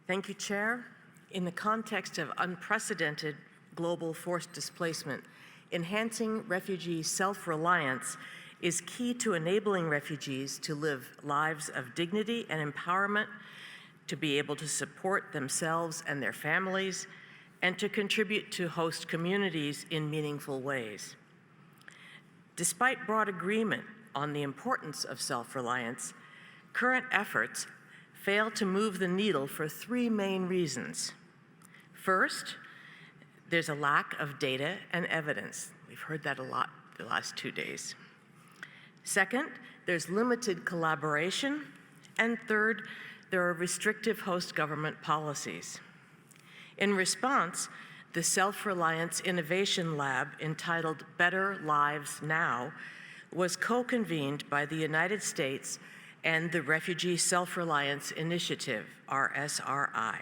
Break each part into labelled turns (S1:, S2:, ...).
S1: Thank you, Chair. In the context of unprecedented global forced displacement, enhancing refugee self-reliance is key to enabling refugees to live lives of dignity and empowerment, to be able to support themselves and their families, and to contribute to host communities in meaningful ways. Despite broad agreement on the importance of self-reliance, current efforts fail to move the needle for three main reasons. First, there's a lack of data and evidence. We've heard that a lot the last 2 days. Second, there's limited collaboration. And third, there are restrictive host government policies. In response, the Self-Reliance Innovation Lab, entitled Better Lives Now, was co-convened by the United States and the Refugee Self-Reliance Initiative, RSRI,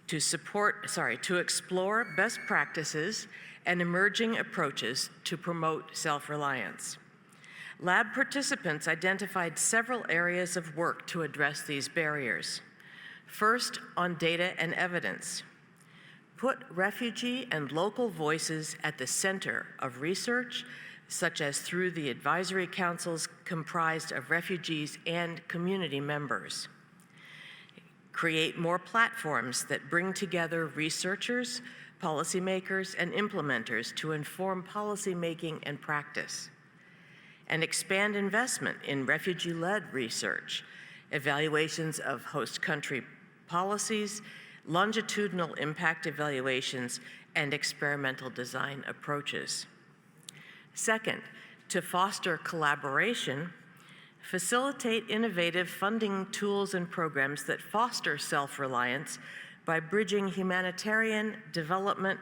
S1: to explore best practices and emerging approaches to promote self-reliance. Lab participants identified several areas of work to address these barriers. First, on data and evidence. Put refugee and local voices at the center of research, such as through the advisory councils comprised of refugees and community members. Create more platforms that bring together researchers, policymakers, and implementers to inform policymaking and practice. And expand investment in refugee-led research, evaluations of host country policies, longitudinal impact evaluations, and experimental design approaches. Second, to foster collaboration, facilitate innovative funding tools and programs that foster self-reliance by bridging humanitarian, development,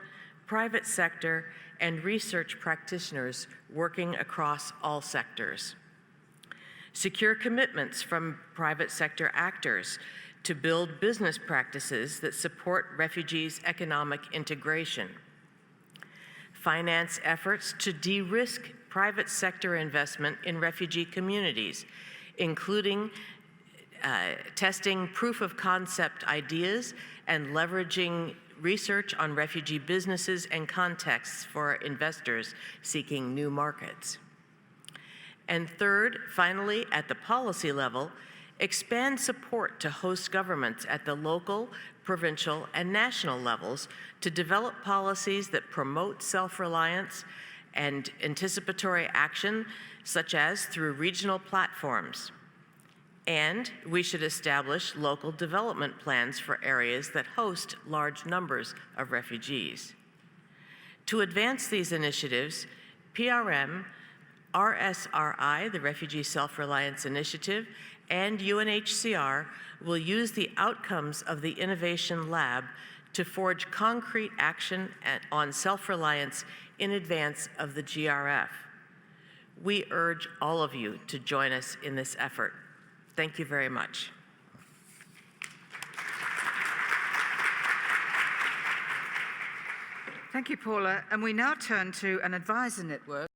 S1: private sector, and research practitioners working across all sectors. Secure commitments from private sector actors to build business practices that support refugees' economic integration. Finance efforts to de-risk private sector investment in refugee communities, including testing proof of concept ideas and leveraging research on refugee businesses and contexts for investors seeking new markets. And third, finally, at the policy level, expand support to host governments at the local, provincial, and national levels to develop policies that promote self-reliance and anticipatory action, such as through regional platforms. And we should establish local development plans for areas that host large numbers of refugees. To advance these initiatives, PRM, RSRI, the Refugee Self-Reliance Initiative, and UNHCR will use the outcomes of the Innovation Lab to forge concrete action on self-reliance in advance of the GRF. We urge all of you to join us in this effort. Thank you very much.
S2: Thank you, Paula. And we now turn to an advisor network